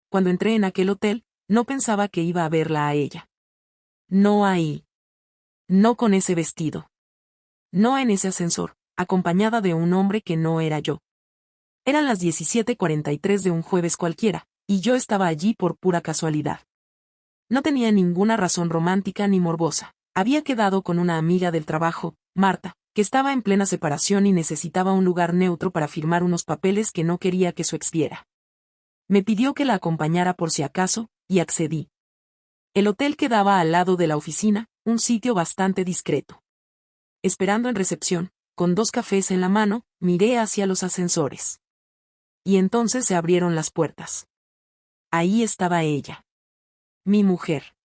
cuando entré en aquel hotel, no pensaba que iba a verla a ella. No ahí. No con ese vestido. No en ese ascensor, acompañada de un hombre que no era yo. Eran las 17:43 de un jueves cualquiera, y yo estaba allí por pura casualidad. No tenía ninguna razón romántica ni morbosa. Había quedado con una amiga del trabajo, Marta, que estaba en plena separación y necesitaba un lugar neutro para firmar unos papeles que no quería que su ex viera. Me pidió que la acompañara por si acaso, y accedí. El hotel quedaba al lado de la oficina, un sitio bastante discreto. Esperando en recepción, con 2 cafés en la mano, miré hacia los ascensores. Y entonces se abrieron las puertas. Ahí estaba ella. Mi mujer.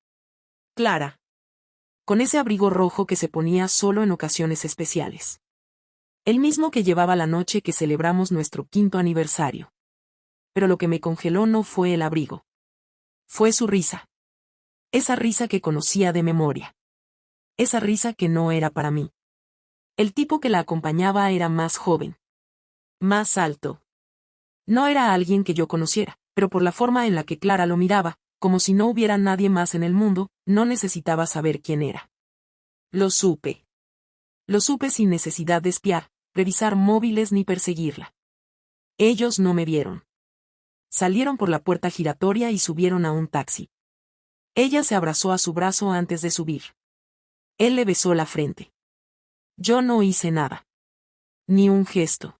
Clara. Con ese abrigo rojo que se ponía solo en ocasiones especiales. El mismo que llevaba la noche que celebramos nuestro 5º aniversario. Pero lo que me congeló no fue el abrigo. Fue su risa. Esa risa que conocía de memoria. Esa risa que no era para mí. El tipo que la acompañaba era más joven. Más alto. No era alguien que yo conociera, pero por la forma en la que Clara lo miraba, como si no hubiera nadie más en el mundo, no necesitaba saber quién era. Lo supe. Lo supe sin necesidad de espiar, revisar móviles ni perseguirla. Ellos no me vieron. Salieron por la puerta giratoria y subieron a un taxi. Ella se abrazó a su brazo antes de subir. Él le besó la frente. Yo no hice nada. Ni un gesto.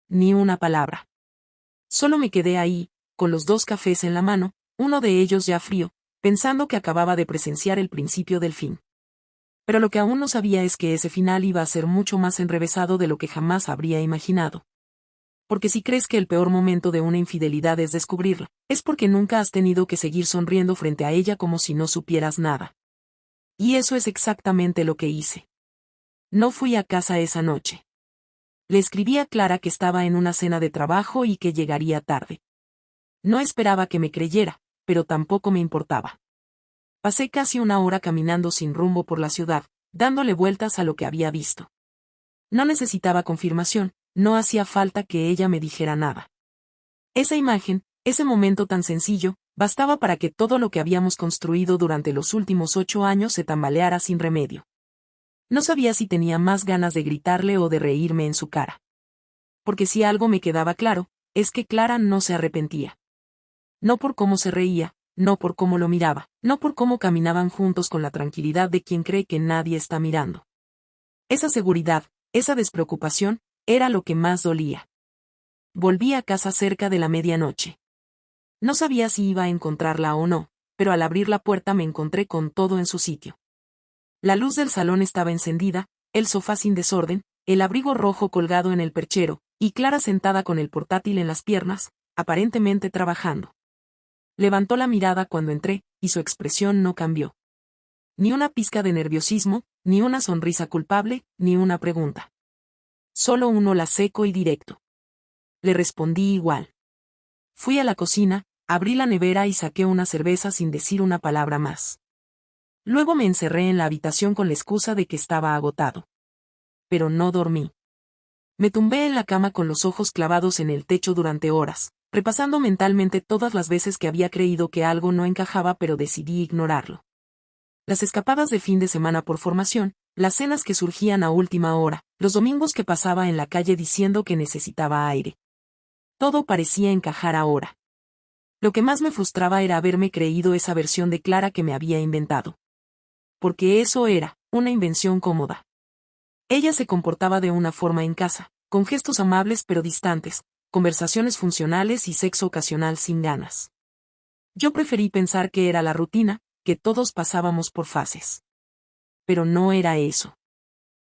Ni una palabra. Solo me quedé ahí, con los 2 cafés en la mano, uno de ellos ya frío, pensando que acababa de presenciar el principio del fin. Pero lo que aún no sabía es que ese final iba a ser mucho más enrevesado de lo que jamás habría imaginado. Porque si crees que el peor momento de una infidelidad es descubrirla, es porque nunca has tenido que seguir sonriendo frente a ella como si no supieras nada. Y eso es exactamente lo que hice. No fui a casa esa noche. Le escribí a Clara que estaba en una cena de trabajo y que llegaría tarde. No esperaba que me creyera, pero tampoco me importaba. Pasé casi 1 hora caminando sin rumbo por la ciudad, dándole vueltas a lo que había visto. No necesitaba confirmación, no hacía falta que ella me dijera nada. Esa imagen, ese momento tan sencillo, bastaba para que todo lo que habíamos construido durante los últimos 8 años se tambaleara sin remedio. No sabía si tenía más ganas de gritarle o de reírme en su cara. Porque si algo me quedaba claro, es que Clara no se arrepentía. No por cómo se reía, no por cómo lo miraba, no por cómo caminaban juntos con la tranquilidad de quien cree que nadie está mirando. Esa seguridad, esa despreocupación, era lo que más dolía. Volví a casa cerca de la medianoche. No sabía si iba a encontrarla o no, pero al abrir la puerta me encontré con todo en su sitio. La luz del salón estaba encendida, el sofá sin desorden, el abrigo rojo colgado en el perchero, y Clara sentada con el portátil en las piernas, aparentemente trabajando. Levantó la mirada cuando entré, y su expresión no cambió. Ni una pizca de nerviosismo, ni una sonrisa culpable, ni una pregunta. Solo un hola seco y directo. Le respondí igual. Fui a la cocina, abrí la nevera y saqué una cerveza sin decir una palabra más. Luego me encerré en la habitación con la excusa de que estaba agotado. Pero no dormí. Me tumbé en la cama con los ojos clavados en el techo durante horas, repasando mentalmente todas las veces que había creído que algo no encajaba pero decidí ignorarlo. Las escapadas de fin de semana por formación, las cenas que surgían a última hora, los domingos que pasaba en la calle diciendo que necesitaba aire. Todo parecía encajar ahora. Lo que más me frustraba era haberme creído esa versión de Clara que me había inventado. Porque eso era, una invención cómoda. Ella se comportaba de una forma en casa, con gestos amables pero distantes, conversaciones funcionales y sexo ocasional sin ganas. Yo preferí pensar que era la rutina, que todos pasábamos por fases. Pero no era eso.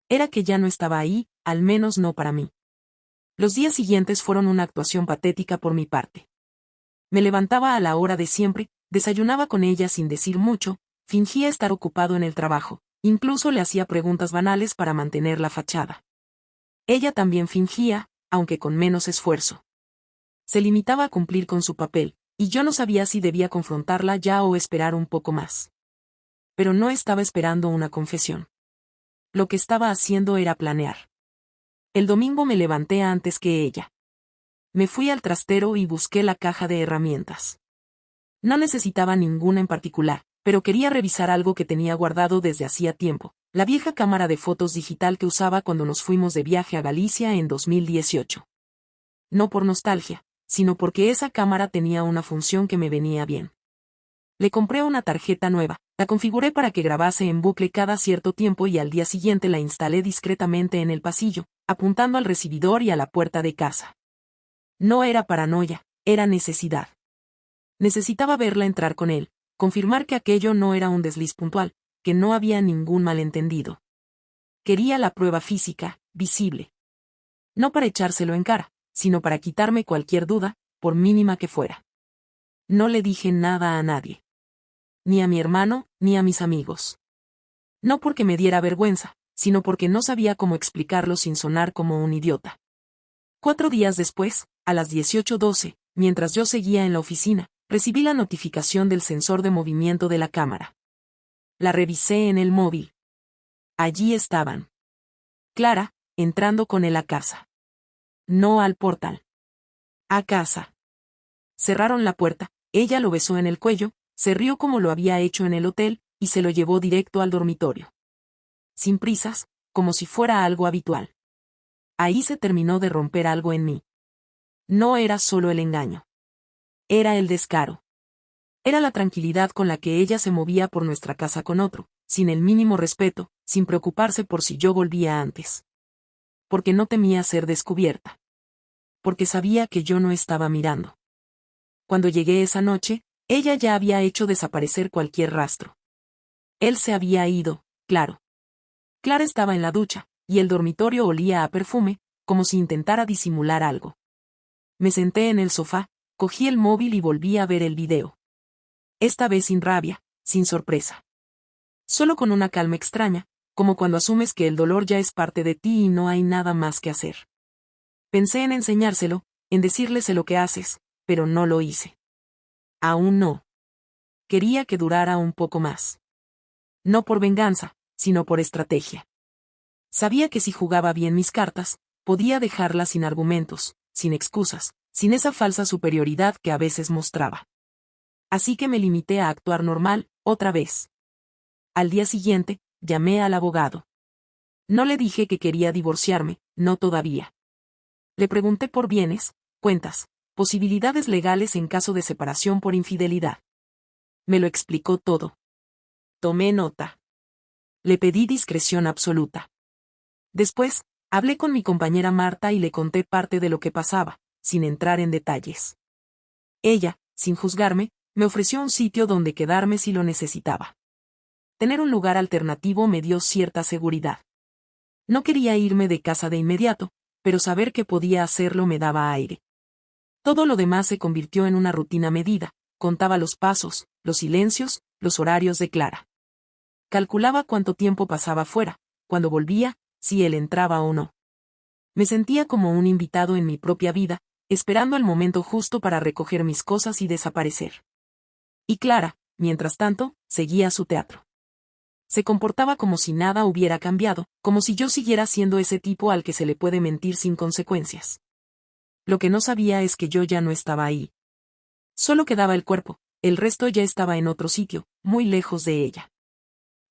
Era que ya no estaba ahí, al menos no para mí. Los días siguientes fueron una actuación patética por mi parte. Me levantaba a la hora de siempre, desayunaba con ella sin decir mucho, fingía estar ocupado en el trabajo, incluso le hacía preguntas banales para mantener la fachada. Ella también fingía, aunque con menos esfuerzo. Se limitaba a cumplir con su papel, y yo no sabía si debía confrontarla ya o esperar un poco más. Pero no estaba esperando una confesión. Lo que estaba haciendo era planear. El domingo me levanté antes que ella. Me fui al trastero y busqué la caja de herramientas. No necesitaba ninguna en particular, pero quería revisar algo que tenía guardado desde hacía tiempo, la vieja cámara de fotos digital que usaba cuando nos fuimos de viaje a Galicia en 2018. No por nostalgia, sino porque esa cámara tenía una función que me venía bien. Le compré una tarjeta nueva, la configuré para que grabase en bucle cada cierto tiempo y al día siguiente la instalé discretamente en el pasillo, apuntando al recibidor y a la puerta de casa. No era paranoia, era necesidad. Necesitaba verla entrar con él, confirmar que aquello no era un desliz puntual, que no había ningún malentendido. Quería la prueba física, visible. No para echárselo en cara, sino para quitarme cualquier duda, por mínima que fuera. No le dije nada a nadie. Ni a mi hermano, ni a mis amigos. No porque me diera vergüenza, sino porque no sabía cómo explicarlo sin sonar como un idiota. 4 días después, a las 18:12, mientras yo seguía en la oficina, recibí la notificación del sensor de movimiento de la cámara. La revisé en el móvil. Allí estaban. Clara, entrando con él a casa. No al portal. A casa. Cerraron la puerta, ella lo besó en el cuello, se rió como lo había hecho en el hotel, y se lo llevó directo al dormitorio. Sin prisas, como si fuera algo habitual. Ahí se terminó de romper algo en mí. No era solo el engaño. Era el descaro. Era la tranquilidad con la que ella se movía por nuestra casa con otro, sin el mínimo respeto, sin preocuparse por si yo volvía antes. Porque no temía ser descubierta. Porque sabía que yo no estaba mirando. Cuando llegué esa noche, ella ya había hecho desaparecer cualquier rastro. Él se había ido, claro. Clara estaba en la ducha, y el dormitorio olía a perfume, como si intentara disimular algo. Me senté en el sofá, cogí el móvil y volví a ver el video. Esta vez sin rabia, sin sorpresa. Solo con una calma extraña, como cuando asumes que el dolor ya es parte de ti y no hay nada más que hacer. Pensé en enseñárselo, en decirle sé lo que haces, pero no lo hice. Aún no. Quería que durara un poco más. No por venganza, sino por estrategia. Sabía que si jugaba bien mis cartas, podía dejarla sin argumentos, sin excusas, sin esa falsa superioridad que a veces mostraba. Así que me limité a actuar normal, otra vez. Al día siguiente, llamé al abogado. No le dije que quería divorciarme, no todavía. Le pregunté por bienes, cuentas, posibilidades legales en caso de separación por infidelidad. Me lo explicó todo. Tomé nota. Le pedí discreción absoluta. Después, hablé con mi compañera Marta y le conté parte de lo que pasaba, sin entrar en detalles. Ella, sin juzgarme, me ofreció un sitio donde quedarme si lo necesitaba. Tener un lugar alternativo me dio cierta seguridad. No quería irme de casa de inmediato, pero saber que podía hacerlo me daba aire. Todo lo demás se convirtió en una rutina medida, contaba los pasos, los silencios, los horarios de Clara. Calculaba cuánto tiempo pasaba fuera, cuando volvía, si él entraba o no. Me sentía como un invitado en mi propia vida, esperando el momento justo para recoger mis cosas y desaparecer. Y Clara, mientras tanto, seguía su teatro. Se comportaba como si nada hubiera cambiado, como si yo siguiera siendo ese tipo al que se le puede mentir sin consecuencias. Lo que no sabía es que yo ya no estaba ahí. Solo quedaba el cuerpo, el resto ya estaba en otro sitio, muy lejos de ella.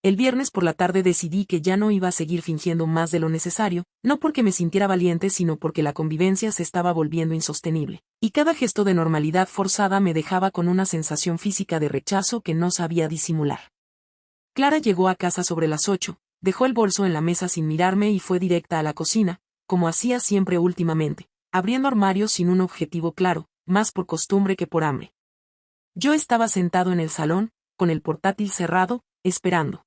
El viernes por la tarde decidí que ya no iba a seguir fingiendo más de lo necesario, no porque me sintiera valiente sino porque la convivencia se estaba volviendo insostenible, y cada gesto de normalidad forzada me dejaba con una sensación física de rechazo que no sabía disimular. Clara llegó a casa sobre las 8, dejó el bolso en la mesa sin mirarme y fue directa a la cocina, como hacía siempre últimamente, abriendo armarios sin un objetivo claro, más por costumbre que por hambre. Yo estaba sentado en el salón, con el portátil cerrado, esperando.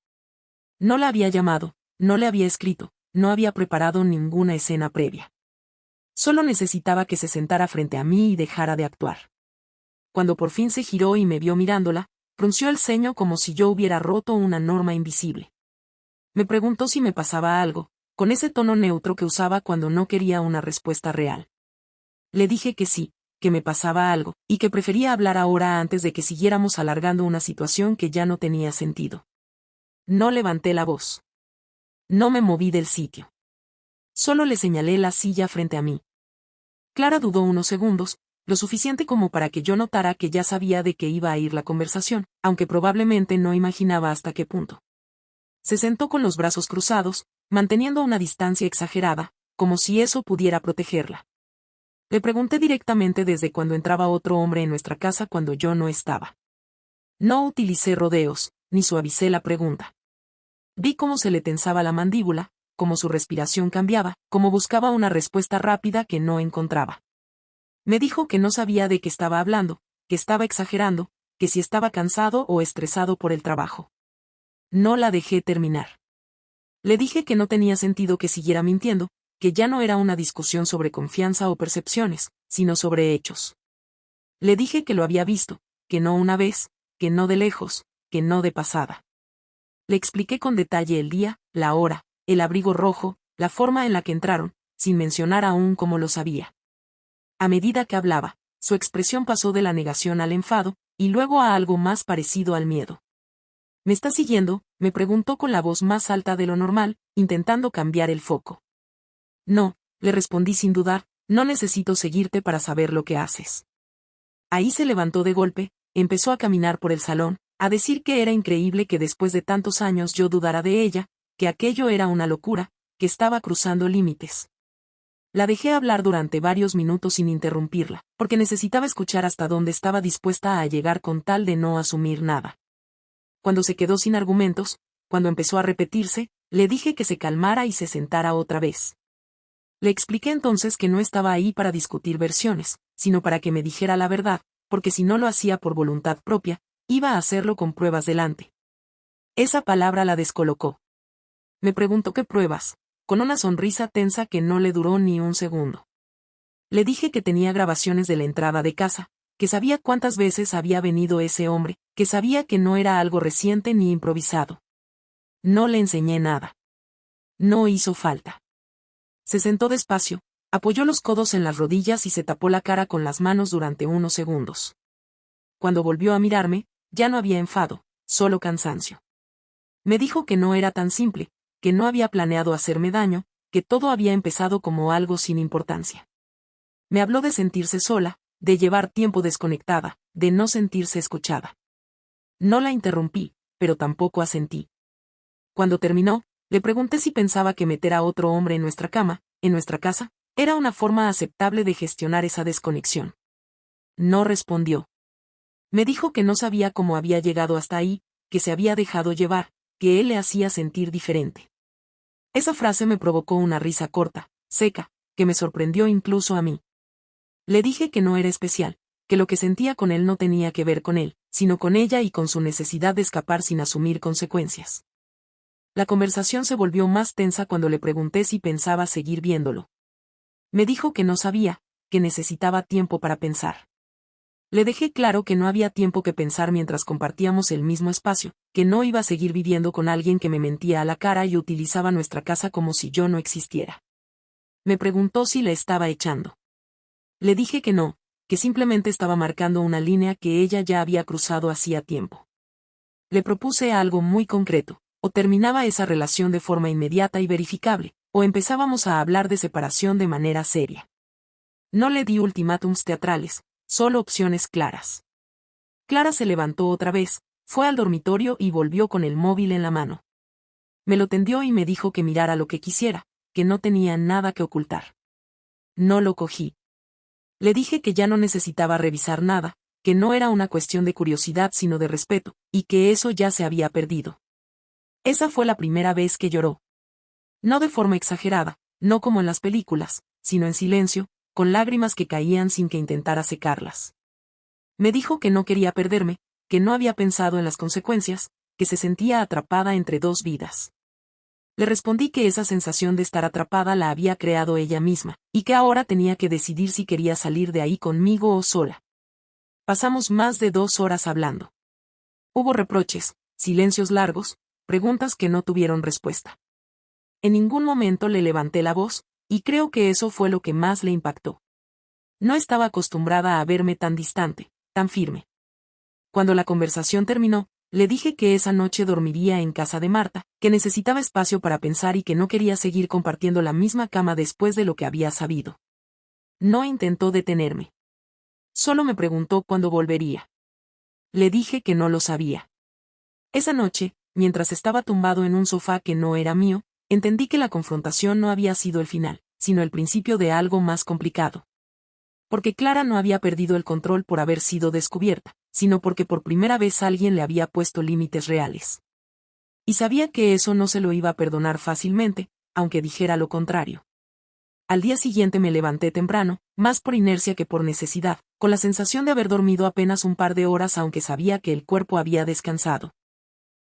No la había llamado, no le había escrito, no había preparado ninguna escena previa. Solo necesitaba que se sentara frente a mí y dejara de actuar. Cuando por fin se giró y me vio mirándola, frunció el ceño como si yo hubiera roto una norma invisible. Me preguntó si me pasaba algo, con ese tono neutro que usaba cuando no quería una respuesta real. Le dije que sí, que me pasaba algo, y que prefería hablar ahora antes de que siguiéramos alargando una situación que ya no tenía sentido. No levanté la voz. No me moví del sitio. Solo le señalé la silla frente a mí. Clara dudó unos segundos, lo suficiente como para que yo notara que ya sabía de qué iba a ir la conversación, aunque probablemente no imaginaba hasta qué punto. Se sentó con los brazos cruzados, manteniendo una distancia exagerada, como si eso pudiera protegerla. Le pregunté directamente desde cuando entraba otro hombre en nuestra casa cuando yo no estaba. No utilicé rodeos, ni suavicé la pregunta. Vi cómo se le tensaba la mandíbula, cómo su respiración cambiaba, cómo buscaba una respuesta rápida que no encontraba. Me dijo que no sabía de qué estaba hablando, que estaba exagerando, que si estaba cansado o estresado por el trabajo. No la dejé terminar. Le dije que no tenía sentido que siguiera mintiendo, que ya no era una discusión sobre confianza o percepciones, sino sobre hechos. Le dije que lo había visto, que no una vez, que no de lejos, que no de pasada. Le expliqué con detalle el día, la hora, el abrigo rojo, la forma en la que entraron, sin mencionar aún cómo lo sabía. A medida que hablaba, su expresión pasó de la negación al enfado, y luego a algo más parecido al miedo. ¿Me está siguiendo?, me preguntó con la voz más alta de lo normal, intentando cambiar el foco. No, le respondí sin dudar, no necesito seguirte para saber lo que haces. Ahí se levantó de golpe, empezó a caminar por el salón, a decir que era increíble que después de tantos años yo dudara de ella, que aquello era una locura, que estaba cruzando límites. La dejé hablar durante varios minutos sin interrumpirla, porque necesitaba escuchar hasta dónde estaba dispuesta a llegar con tal de no asumir nada. Cuando se quedó sin argumentos, cuando empezó a repetirse, le dije que se calmara y se sentara otra vez. Le expliqué entonces que no estaba ahí para discutir versiones, sino para que me dijera la verdad, porque si no lo hacía por voluntad propia, iba a hacerlo con pruebas delante. Esa palabra la descolocó. Me preguntó qué pruebas, con una sonrisa tensa que no le duró ni un segundo. Le dije que tenía grabaciones de la entrada de casa, que sabía cuántas veces había venido ese hombre, que sabía que no era algo reciente ni improvisado. No le enseñé nada. No hizo falta. Se sentó despacio, apoyó los codos en las rodillas y se tapó la cara con las manos durante unos segundos. Cuando volvió a mirarme, ya no había enfado, solo cansancio. Me dijo que no era tan simple, que no había planeado hacerme daño, que todo había empezado como algo sin importancia. Me habló de sentirse sola, de llevar tiempo desconectada, de no sentirse escuchada. No la interrumpí, pero tampoco asentí. Cuando terminó, le pregunté si pensaba que meter a otro hombre en nuestra cama, en nuestra casa, era una forma aceptable de gestionar esa desconexión. No respondió. Me dijo que no sabía cómo había llegado hasta ahí, que se había dejado llevar, que él le hacía sentir diferente. Esa frase me provocó una risa corta, seca, que me sorprendió incluso a mí. Le dije que no era especial, que lo que sentía con él no tenía que ver con él, sino con ella y con su necesidad de escapar sin asumir consecuencias. La conversación se volvió más tensa cuando le pregunté si pensaba seguir viéndolo. Me dijo que no sabía, que necesitaba tiempo para pensar. Le dejé claro que no había tiempo que pensar mientras compartíamos el mismo espacio, que no iba a seguir viviendo con alguien que me mentía a la cara y utilizaba nuestra casa como si yo no existiera. Me preguntó si le estaba echando. Le dije que no, que simplemente estaba marcando una línea que ella ya había cruzado hacía tiempo. Le propuse algo muy concreto, o terminaba esa relación de forma inmediata y verificable, o empezábamos a hablar de separación de manera seria. No le di ultimátums teatrales, solo opciones claras. Clara se levantó otra vez, fue al dormitorio y volvió con el móvil en la mano. Me lo tendió y me dijo que mirara lo que quisiera, que no tenía nada que ocultar. No lo cogí. Le dije que ya no necesitaba revisar nada, que no era una cuestión de curiosidad sino de respeto, y que eso ya se había perdido. Esa fue la primera vez que lloró. No de forma exagerada, no como en las películas, sino en silencio, con lágrimas que caían sin que intentara secarlas. Me dijo que no quería perderme, que no había pensado en las consecuencias, que se sentía atrapada entre dos vidas. Le respondí que esa sensación de estar atrapada la había creado ella misma, y que ahora tenía que decidir si quería salir de ahí conmigo o sola. Pasamos más de 2 horas hablando. Hubo reproches, silencios largos, preguntas que no tuvieron respuesta. En ningún momento le levanté la voz, y creo que eso fue lo que más le impactó. No estaba acostumbrada a verme tan distante, tan firme. Cuando la conversación terminó, le dije que esa noche dormiría en casa de Marta, que necesitaba espacio para pensar y que no quería seguir compartiendo la misma cama después de lo que había sabido. No intentó detenerme. Solo me preguntó cuándo volvería. Le dije que no lo sabía. Esa noche, mientras estaba tumbado en un sofá que no era mío, entendí que la confrontación no había sido el final, sino el principio de algo más complicado. Porque Clara no había perdido el control por haber sido descubierta, sino porque por primera vez alguien le había puesto límites reales. Y sabía que eso no se lo iba a perdonar fácilmente, aunque dijera lo contrario. Al día siguiente me levanté temprano, más por inercia que por necesidad, con la sensación de haber dormido apenas un par de horas aunque sabía que el cuerpo había descansado.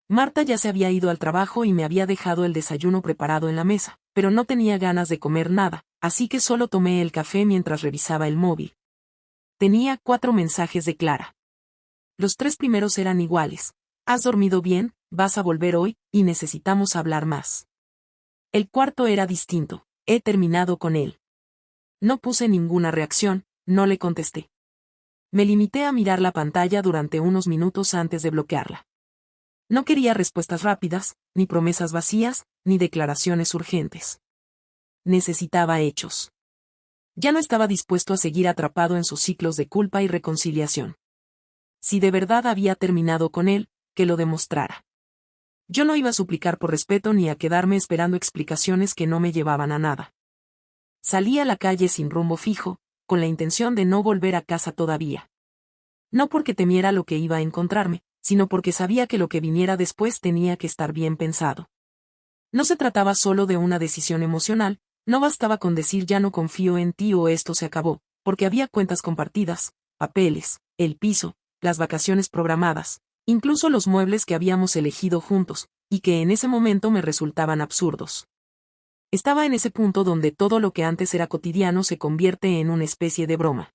Marta ya se había ido al trabajo y me había dejado el desayuno preparado en la mesa, pero no tenía ganas de comer nada, así que solo tomé el café mientras revisaba el móvil. Tenía 4 mensajes de Clara. Los 3 primeros eran iguales. ¿Has dormido bien? ¿Vas a volver hoy? Y necesitamos hablar más. El cuarto era distinto. He terminado con él. No puse ninguna reacción, no le contesté. Me limité a mirar la pantalla durante unos minutos antes de bloquearla. No quería respuestas rápidas, ni promesas vacías, ni declaraciones urgentes. Necesitaba hechos. Ya no estaba dispuesto a seguir atrapado en sus ciclos de culpa y reconciliación. Si de verdad había terminado con él, que lo demostrara. Yo no iba a suplicar por respeto ni a quedarme esperando explicaciones que no me llevaban a nada. Salí a la calle sin rumbo fijo, con la intención de no volver a casa todavía. No porque temiera lo que iba a encontrarme, sino porque sabía que lo que viniera después tenía que estar bien pensado. No se trataba solo de una decisión emocional, no bastaba con decir ya no confío en ti o esto se acabó, porque había cuentas compartidas, papeles, el piso, las vacaciones programadas, incluso los muebles que habíamos elegido juntos, y que en ese momento me resultaban absurdos. Estaba en ese punto donde todo lo que antes era cotidiano se convierte en una especie de broma.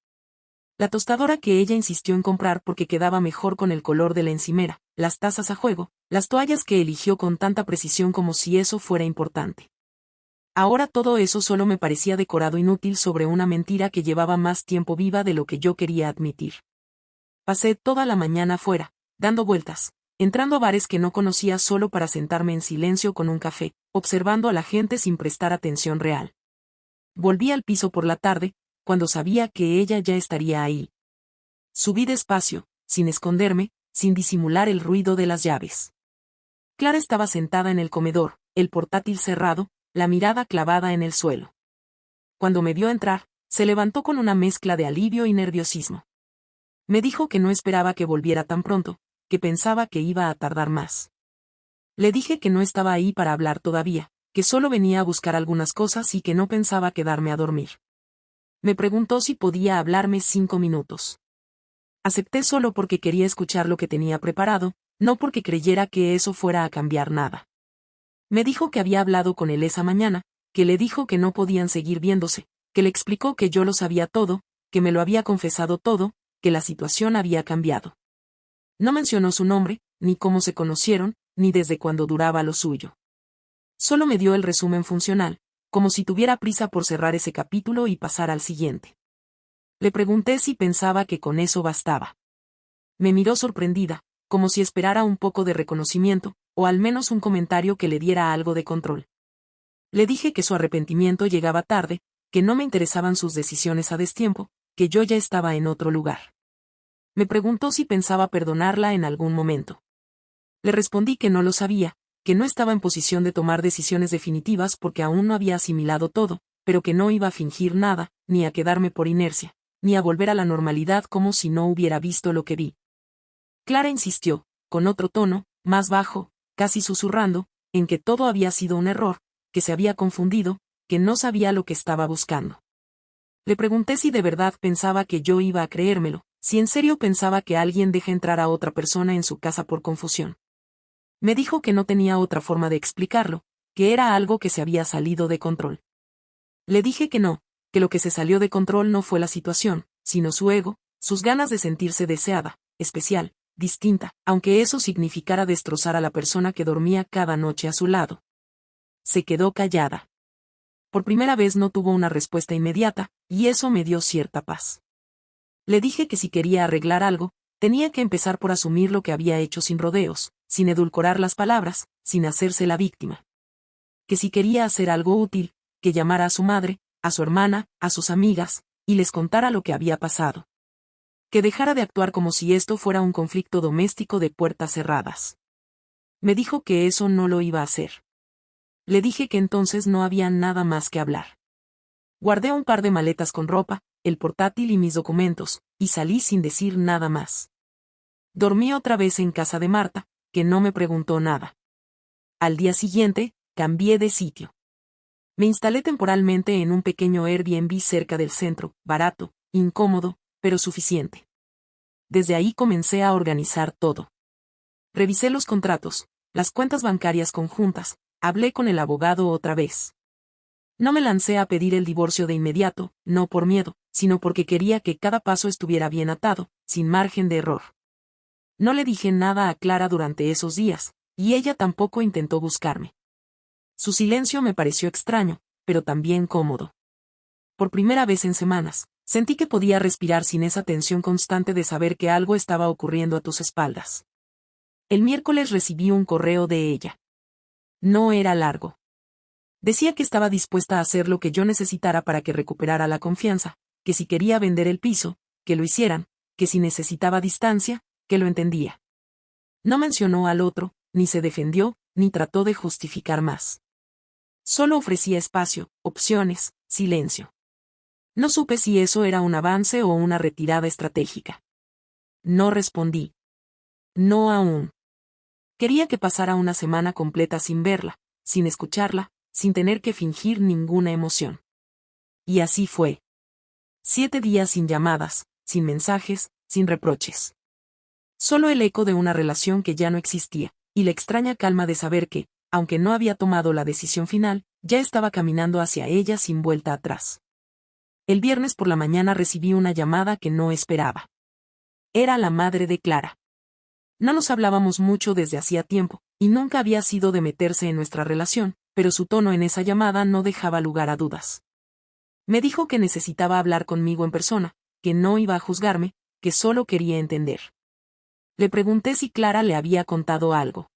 La tostadora que ella insistió en comprar porque quedaba mejor con el color de la encimera, las tazas a juego, las toallas que eligió con tanta precisión como si eso fuera importante. Ahora todo eso solo me parecía decorado inútil sobre una mentira que llevaba más tiempo viva de lo que yo quería admitir. Pasé toda la mañana afuera, dando vueltas, entrando a bares que no conocía solo para sentarme en silencio con un café, observando a la gente sin prestar atención real. Volví al piso por la tarde, cuando sabía que ella ya estaría ahí. Subí despacio, sin esconderme, sin disimular el ruido de las llaves. Clara estaba sentada en el comedor, el portátil cerrado, la mirada clavada en el suelo. Cuando me vio entrar, se levantó con una mezcla de alivio y nerviosismo. Me dijo que no esperaba que volviera tan pronto, que pensaba que iba a tardar más. Le dije que no estaba ahí para hablar todavía, que solo venía a buscar algunas cosas y que no pensaba quedarme a dormir. Me preguntó si podía hablarme 5 minutos. Acepté solo porque quería escuchar lo que tenía preparado, no porque creyera que eso fuera a cambiar nada. Me dijo que había hablado con él esa mañana, que le dijo que no podían seguir viéndose, que le explicó que yo lo sabía todo, que me lo había confesado todo, que la situación había cambiado. No mencionó su nombre, ni cómo se conocieron, ni desde cuándo duraba lo suyo. Solo me dio el resumen funcional, como si tuviera prisa por cerrar ese capítulo y pasar al siguiente. Le pregunté si pensaba que con eso bastaba. Me miró sorprendida, como si esperara un poco de reconocimiento, o al menos un comentario que le diera algo de control. Le dije que su arrepentimiento llegaba tarde, que no me interesaban sus decisiones a destiempo, que yo ya estaba en otro lugar. Me preguntó si pensaba perdonarla en algún momento. Le respondí que no lo sabía, que no estaba en posición de tomar decisiones definitivas porque aún no había asimilado todo, pero que no iba a fingir nada, ni a quedarme por inercia, ni a volver a la normalidad como si no hubiera visto lo que vi. Clara insistió, con otro tono, más bajo, casi susurrando, en que todo había sido un error, que se había confundido, que no sabía lo que estaba buscando. Le pregunté si de verdad pensaba que yo iba a creérmelo, si en serio pensaba que alguien deja entrar a otra persona en su casa por confusión. Me dijo que no tenía otra forma de explicarlo, que era algo que se había salido de control. Le dije que no, que lo que se salió de control no fue la situación, sino su ego, sus ganas de sentirse deseada, especial, distinta, aunque eso significara destrozar a la persona que dormía cada noche a su lado. Se quedó callada. Por primera vez no tuvo una respuesta inmediata, y eso me dio cierta paz. Le dije que si quería arreglar algo, tenía que empezar por asumir lo que había hecho sin rodeos, sin edulcorar las palabras, sin hacerse la víctima. Que si quería hacer algo útil, que llamara a su madre, a su hermana, a sus amigas, y les contara lo que había pasado. Que dejara de actuar como si esto fuera un conflicto doméstico de puertas cerradas. Me dijo que eso no lo iba a hacer. Le dije que entonces no había nada más que hablar. Guardé un par de maletas con ropa, el portátil y mis documentos, y salí sin decir nada más. Dormí otra vez en casa de Marta, que no me preguntó nada. Al día siguiente, cambié de sitio. Me instalé temporalmente en un pequeño Airbnb cerca del centro, barato, incómodo, pero suficiente. Desde ahí comencé a organizar todo. Revisé los contratos, las cuentas bancarias conjuntas, hablé con el abogado otra vez. No me lancé a pedir el divorcio de inmediato, no por miedo, sino porque quería que cada paso estuviera bien atado, sin margen de error. No le dije nada a Clara durante esos días, y ella tampoco intentó buscarme. Su silencio me pareció extraño, pero también cómodo. Por primera vez en semanas, sentí que podía respirar sin esa tensión constante de saber que algo estaba ocurriendo a tus espaldas. El miércoles recibí un correo de ella. No era largo. Decía que estaba dispuesta a hacer lo que yo necesitara para que recuperara la confianza, que si quería vender el piso, que lo hicieran, que si necesitaba distancia, que lo entendía. No mencionó al otro, ni se defendió, ni trató de justificar más. Solo ofrecía espacio, opciones, silencio. No supe si eso era un avance o una retirada estratégica. No respondí. No aún. Quería que pasara una semana completa sin verla, sin escucharla, sin tener que fingir ninguna emoción. Y así fue. 7 días sin llamadas, sin mensajes, sin reproches. Solo el eco de una relación que ya no existía, y la extraña calma de saber que, aunque no había tomado la decisión final, ya estaba caminando hacia ella sin vuelta atrás. El viernes por la mañana recibí una llamada que no esperaba. Era la madre de Clara. No nos hablábamos mucho desde hacía tiempo, y nunca había sido de meterse en nuestra relación, pero su tono en esa llamada no dejaba lugar a dudas. Me dijo que necesitaba hablar conmigo en persona, que no iba a juzgarme, que solo quería entender. Le pregunté si Clara le había contado algo.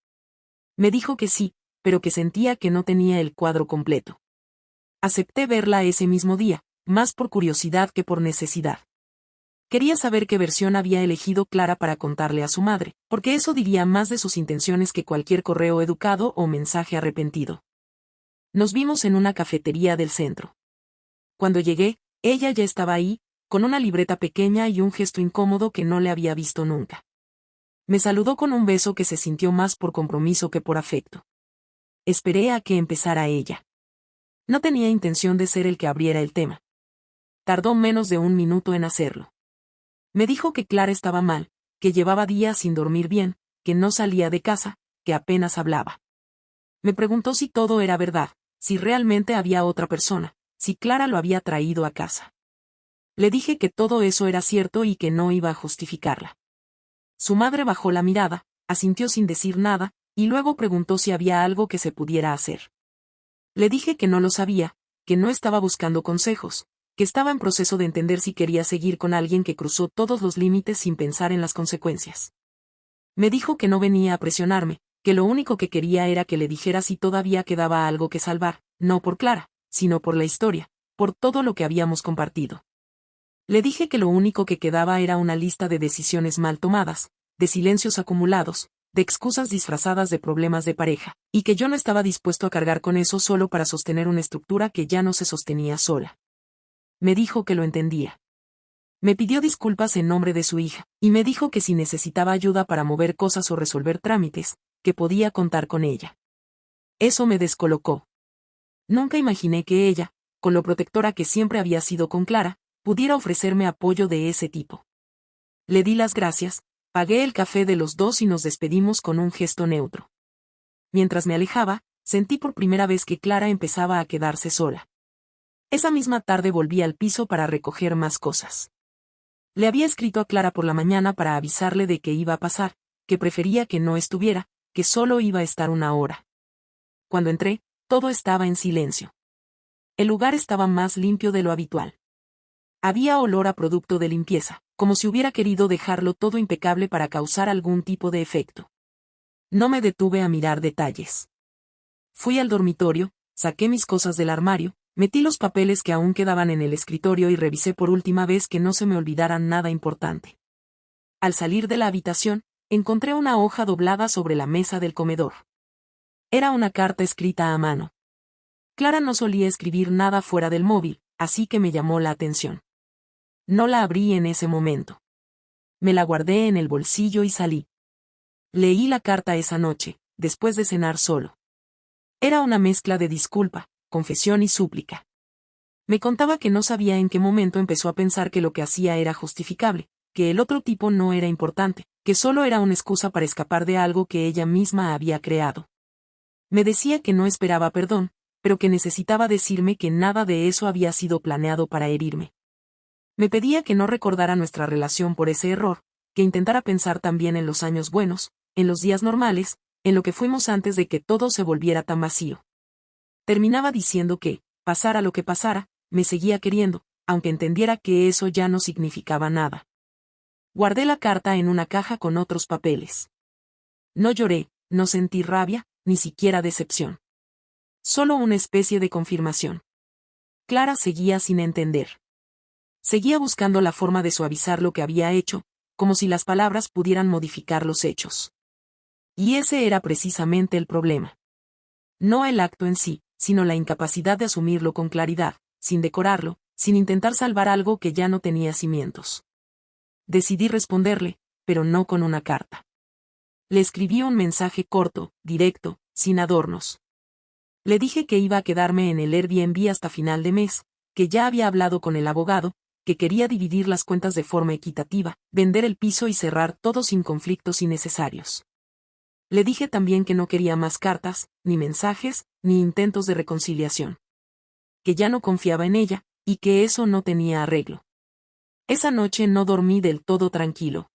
Me dijo que sí, pero que sentía que no tenía el cuadro completo. Acepté verla ese mismo día, más por curiosidad que por necesidad. Quería saber qué versión había elegido Clara para contarle a su madre, porque eso diría más de sus intenciones que cualquier correo educado o mensaje arrepentido. Nos vimos en una cafetería del centro. Cuando llegué, ella ya estaba ahí, con una libreta pequeña y un gesto incómodo que no le había visto nunca. Me saludó con un beso que se sintió más por compromiso que por afecto. Esperé a que empezara ella. No tenía intención de ser el que abriera el tema. Tardó menos de 1 minuto en hacerlo. Me dijo que Clara estaba mal, que llevaba días sin dormir bien, que no salía de casa, que apenas hablaba. Me preguntó si todo era verdad, si realmente había otra persona, si Clara lo había traído a casa. Le dije que todo eso era cierto y que no iba a justificarla. Su madre bajó la mirada, asintió sin decir nada, y luego preguntó si había algo que se pudiera hacer. Le dije que no lo sabía, que no estaba buscando consejos, que estaba en proceso de entender si quería seguir con alguien que cruzó todos los límites sin pensar en las consecuencias. Me dijo que no venía a presionarme, que lo único que quería era que le dijera si todavía quedaba algo que salvar, no por Clara, sino por la historia, por todo lo que habíamos compartido. Le dije que lo único que quedaba era una lista de decisiones mal tomadas, de silencios acumulados, de excusas disfrazadas de problemas de pareja, y que yo no estaba dispuesto a cargar con eso solo para sostener una estructura que ya no se sostenía sola. Me dijo que lo entendía. Me pidió disculpas en nombre de su hija, y me dijo que si necesitaba ayuda para mover cosas o resolver trámites, que podía contar con ella. Eso me descolocó. Nunca imaginé que ella, con lo protectora que siempre había sido con Clara, pudiera ofrecerme apoyo de ese tipo. Le di las gracias, pagué el café de los dos y nos despedimos con un gesto neutro. Mientras me alejaba, sentí por primera vez que Clara empezaba a quedarse sola. Esa misma tarde volví al piso para recoger más cosas. Le había escrito a Clara por la mañana para avisarle de que iba a pasar, que prefería que no estuviera, que solo iba a estar 1 hora. Cuando entré, todo estaba en silencio. El lugar estaba más limpio de lo habitual. Había olor a producto de limpieza, como si hubiera querido dejarlo todo impecable para causar algún tipo de efecto. No me detuve a mirar detalles. Fui al dormitorio, saqué mis cosas del armario, metí los papeles que aún quedaban en el escritorio y revisé por última vez que no se me olvidaran nada importante. Al salir de la habitación, encontré una hoja doblada sobre la mesa del comedor. Era una carta escrita a mano. Clara no solía escribir nada fuera del móvil, así que me llamó la atención. No la abrí en ese momento. Me la guardé en el bolsillo y salí. Leí la carta esa noche, después de cenar solo. Era una mezcla de disculpa, confesión y súplica. Me contaba que no sabía en qué momento empezó a pensar que lo que hacía era justificable, que el otro tipo no era importante, que solo era una excusa para escapar de algo que ella misma había creado. Me decía que no esperaba perdón, pero que necesitaba decirme que nada de eso había sido planeado para herirme. Me pedía que no recordara nuestra relación por ese error, que intentara pensar también en los años buenos, en los días normales, en lo que fuimos antes de que todo se volviera tan vacío. Terminaba diciendo que, pasara lo que pasara, me seguía queriendo, aunque entendiera que eso ya no significaba nada. Guardé la carta en una caja con otros papeles. No lloré, no sentí rabia, ni siquiera decepción. Solo una especie de confirmación. Clara seguía sin entender. Seguía buscando la forma de suavizar lo que había hecho, como si las palabras pudieran modificar los hechos. Y ese era precisamente el problema. No el acto en sí, sino la incapacidad de asumirlo con claridad, sin decorarlo, sin intentar salvar algo que ya no tenía cimientos. Decidí responderle, pero no con una carta. Le escribí un mensaje corto, directo, sin adornos. Le dije que iba a quedarme en el Airbnb hasta final de mes, que ya había hablado con el abogado, que quería dividir las cuentas de forma equitativa, vender el piso y cerrar todo sin conflictos innecesarios. Le dije también que no quería más cartas, ni mensajes, ni intentos de reconciliación. Que ya no confiaba en ella, y que eso no tenía arreglo. Esa noche no dormí del todo tranquilo.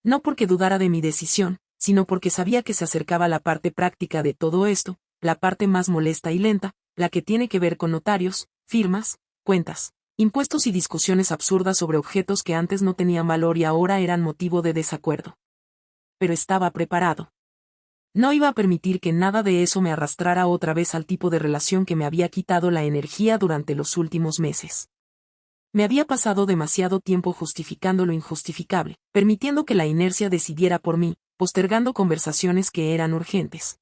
No porque dudara de mi decisión, sino porque sabía que se acercaba la parte práctica de todo esto, la parte más molesta y lenta, la que tiene que ver con notarios, firmas, cuentas, impuestos y discusiones absurdas sobre objetos que antes no tenían valor y ahora eran motivo de desacuerdo. Pero estaba preparado. No iba a permitir que nada de eso me arrastrara otra vez al tipo de relación que me había quitado la energía durante los últimos meses. Me había pasado demasiado tiempo justificando lo injustificable, permitiendo que la inercia decidiera por mí, postergando conversaciones que eran urgentes.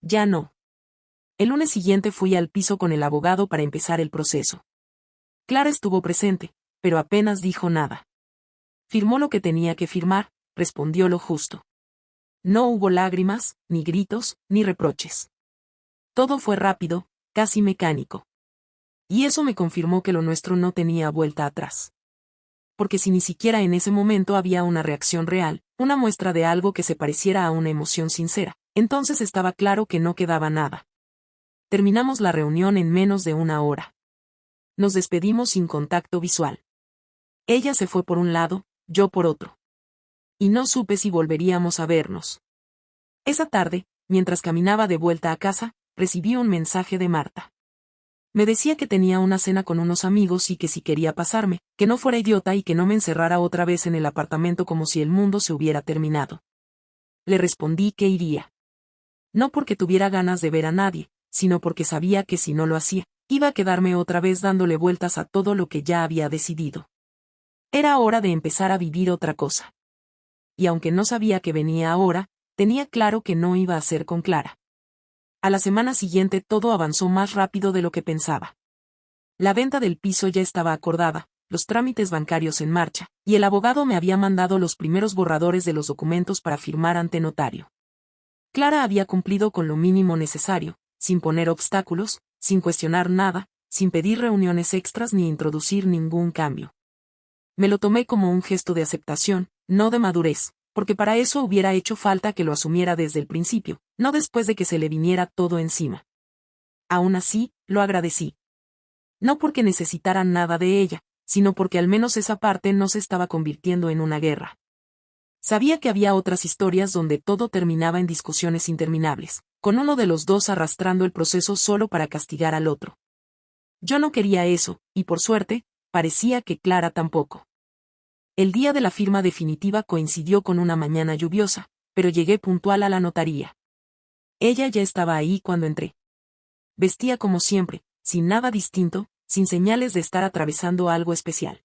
Ya no. El lunes siguiente fui al piso con el abogado para empezar el proceso. Clara estuvo presente, pero apenas dijo nada. Firmó lo que tenía que firmar, respondió lo justo. No hubo lágrimas, ni gritos, ni reproches. Todo fue rápido, casi mecánico. Y eso me confirmó que lo nuestro no tenía vuelta atrás. Porque si ni siquiera en ese momento había una reacción real, una muestra de algo que se pareciera a una emoción sincera, entonces estaba claro que no quedaba nada. Terminamos la reunión en menos de una hora. Nos despedimos sin contacto visual. Ella se fue por un lado, yo por otro. Y no supe si volveríamos a vernos. Esa tarde, mientras caminaba de vuelta a casa, recibí un mensaje de Marta. Me decía que tenía una cena con unos amigos y que si quería pasarme, que no fuera idiota y que no me encerrara otra vez en el apartamento como si el mundo se hubiera terminado. Le respondí que iría. No porque tuviera ganas de ver a nadie, sino porque sabía que si no lo hacía, iba a quedarme otra vez dándole vueltas a todo lo que ya había decidido. Era hora de empezar a vivir otra cosa. Y aunque no sabía que venía ahora, tenía claro que no iba a ser con Clara. A la semana siguiente todo avanzó más rápido de lo que pensaba. La venta del piso ya estaba acordada, los trámites bancarios en marcha, y el abogado me había mandado los primeros borradores de los documentos para firmar ante notario. Clara había cumplido con lo mínimo necesario, sin poner obstáculos, sin cuestionar nada, sin pedir reuniones extras ni introducir ningún cambio. Me lo tomé como un gesto de aceptación, no de madurez, porque para eso hubiera hecho falta que lo asumiera desde el principio, no después de que se le viniera todo encima. Aún así, lo agradecí. No porque necesitara nada de ella, sino porque al menos esa parte no se estaba convirtiendo en una guerra. Sabía que había otras historias donde todo terminaba en discusiones interminables, con uno de los dos arrastrando el proceso solo para castigar al otro. Yo no quería eso, y por suerte, parecía que Clara tampoco. El día de la firma definitiva coincidió con una mañana lluviosa, pero llegué puntual a la notaría. Ella ya estaba ahí cuando entré. Vestía como siempre, sin nada distinto, sin señales de estar atravesando algo especial.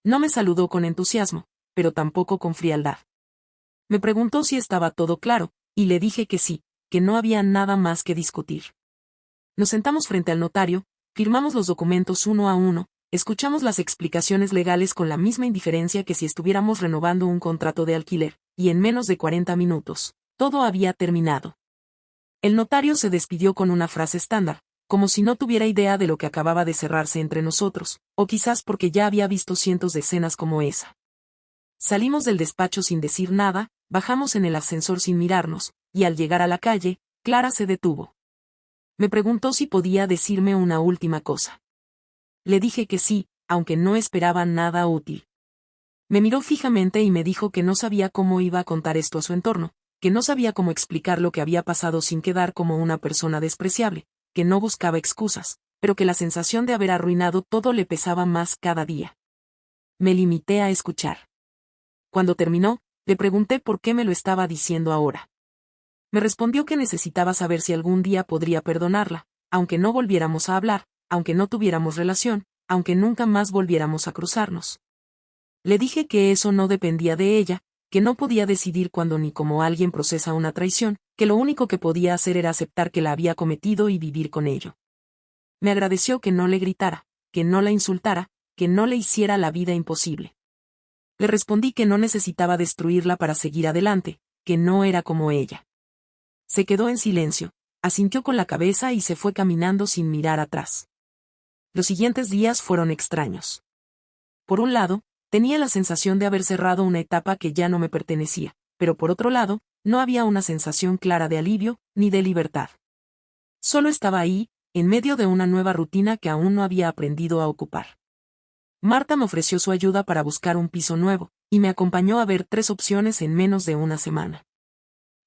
No me saludó con entusiasmo, pero tampoco con frialdad. Me preguntó si estaba todo claro, y le dije que sí, que no había nada más que discutir. Nos sentamos frente al notario, firmamos los documentos uno a uno, escuchamos las explicaciones legales con la misma indiferencia que si estuviéramos renovando un contrato de alquiler, y en menos de 40 minutos, todo había terminado. El notario se despidió con una frase estándar, como si no tuviera idea de lo que acababa de cerrarse entre nosotros, o quizás porque ya había visto cientos de escenas como esa. Salimos del despacho sin decir nada, bajamos en el ascensor sin mirarnos, y al llegar a la calle, Clara se detuvo. Me preguntó si podía decirme una última cosa. Le dije que sí, aunque no esperaba nada útil. Me miró fijamente y me dijo que no sabía cómo iba a contar esto a su entorno, que no sabía cómo explicar lo que había pasado sin quedar como una persona despreciable, que no buscaba excusas, pero que la sensación de haber arruinado todo le pesaba más cada día. Me limité a escuchar. Cuando terminó, le pregunté por qué me lo estaba diciendo ahora. Me respondió que necesitaba saber si algún día podría perdonarla, aunque no volviéramos a hablar, aunque no tuviéramos relación, aunque nunca más volviéramos a cruzarnos. Le dije que eso no dependía de ella, que no podía decidir cuándo ni cómo alguien procesa una traición, que lo único que podía hacer era aceptar que la había cometido y vivir con ello. Me agradeció que no le gritara, que no la insultara, que no le hiciera la vida imposible. Le respondí que no necesitaba destruirla para seguir adelante, que no era como ella. Se quedó en silencio, asintió con la cabeza y se fue caminando sin mirar atrás. Los siguientes días fueron extraños. Por un lado, tenía la sensación de haber cerrado una etapa que ya no me pertenecía, pero por otro lado, no había una sensación clara de alivio, ni de libertad. Solo estaba ahí, en medio de una nueva rutina que aún no había aprendido a ocupar. Marta me ofreció su ayuda para buscar un piso nuevo, y me acompañó a ver 3 opciones en menos de una semana.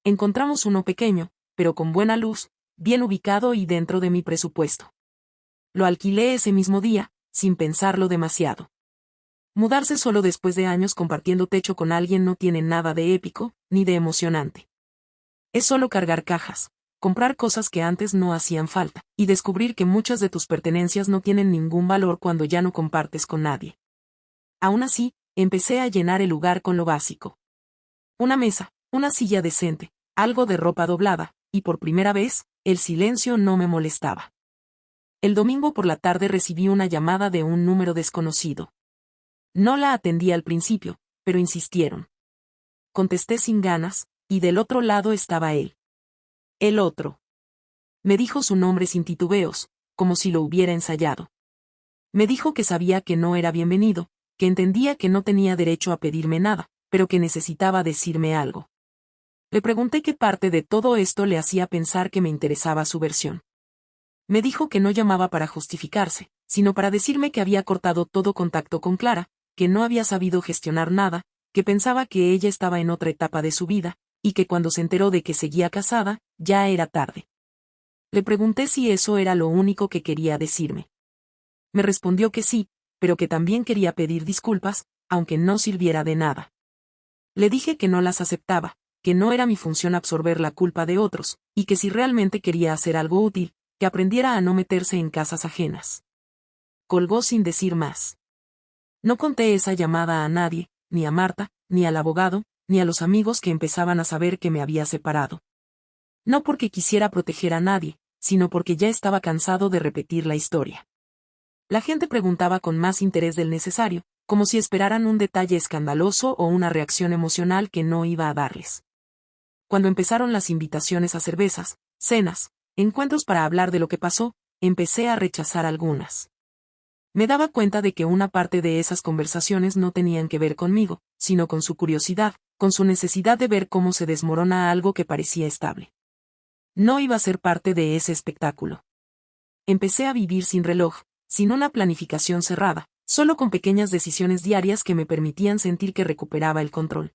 Encontramos uno pequeño, pero con buena luz, bien ubicado y dentro de mi presupuesto. Lo alquilé ese mismo día, sin pensarlo demasiado. Mudarse solo después de años compartiendo techo con alguien no tiene nada de épico, ni de emocionante. Es solo cargar cajas, comprar cosas que antes no hacían falta, y descubrir que muchas de tus pertenencias no tienen ningún valor cuando ya no compartes con nadie. Aún así, empecé a llenar el lugar con lo básico. Una mesa, una silla decente, algo de ropa doblada, y por primera vez, el silencio no me molestaba. El domingo por la tarde recibí una llamada de un número desconocido. No la atendí al principio, pero insistieron. Contesté sin ganas, y del otro lado estaba él. El otro. Me dijo su nombre sin titubeos, como si lo hubiera ensayado. Me dijo que sabía que no era bienvenido, que entendía que no tenía derecho a pedirme nada, pero que necesitaba decirme algo. Le pregunté qué parte de todo esto le hacía pensar que me interesaba su versión. Me dijo que no llamaba para justificarse, sino para decirme que había cortado todo contacto con Clara, que no había sabido gestionar nada, que pensaba que ella estaba en otra etapa de su vida, y que cuando se enteró de que seguía casada, ya era tarde. Le pregunté si eso era lo único que quería decirme. Me respondió que sí, pero que también quería pedir disculpas, aunque no sirviera de nada. Le dije que no las aceptaba, que no era mi función absorber la culpa de otros, y que si realmente quería hacer algo útil, que aprendiera a no meterse en casas ajenas. Colgó sin decir más. No conté esa llamada a nadie, ni a Marta, ni al abogado, ni a los amigos que empezaban a saber que me había separado. No porque quisiera proteger a nadie, sino porque ya estaba cansado de repetir la historia. La gente preguntaba con más interés del necesario, como si esperaran un detalle escandaloso o una reacción emocional que no iba a darles. Cuando empezaron las invitaciones a cervezas, cenas, encuentros para hablar de lo que pasó, empecé a rechazar algunas. Me daba cuenta de que una parte de esas conversaciones no tenían que ver conmigo, sino con su curiosidad, con su necesidad de ver cómo se desmorona algo que parecía estable. No iba a ser parte de ese espectáculo. Empecé a vivir sin reloj, sin una planificación cerrada, solo con pequeñas decisiones diarias que me permitían sentir que recuperaba el control.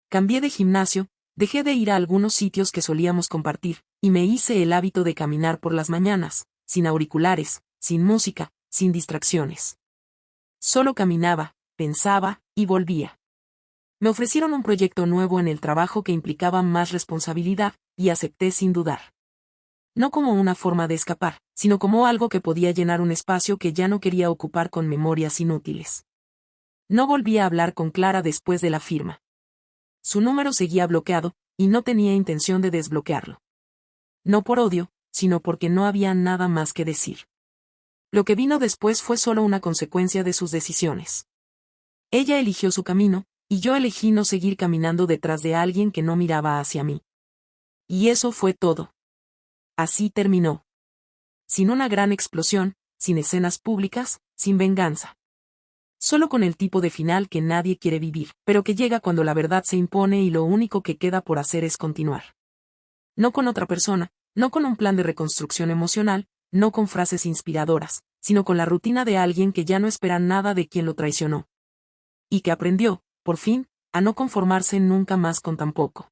Cambié de gimnasio, dejé de ir a algunos sitios que solíamos compartir, y me hice el hábito de caminar por las mañanas, sin auriculares, sin música, sin distracciones. Solo caminaba, pensaba, y volvía. Me ofrecieron un proyecto nuevo en el trabajo que implicaba más responsabilidad, y acepté sin dudar. No como una forma de escapar, sino como algo que podía llenar un espacio que ya no quería ocupar con memorias inútiles. No volví a hablar con Clara después de la firma. Su número seguía bloqueado, y no tenía intención de desbloquearlo. No por odio, sino porque no había nada más que decir. Lo que vino después fue solo una consecuencia de sus decisiones. Ella eligió su camino, y yo elegí no seguir caminando detrás de alguien que no miraba hacia mí. Y eso fue todo. Así terminó. Sin una gran explosión, sin escenas públicas, sin venganza. Solo con el tipo de final que nadie quiere vivir, pero que llega cuando la verdad se impone y lo único que queda por hacer es continuar. No con otra persona, no con un plan de reconstrucción emocional, no con frases inspiradoras, sino con la rutina de alguien que ya no espera nada de quien lo traicionó. Y que aprendió, por fin, a no conformarse nunca más con tan poco.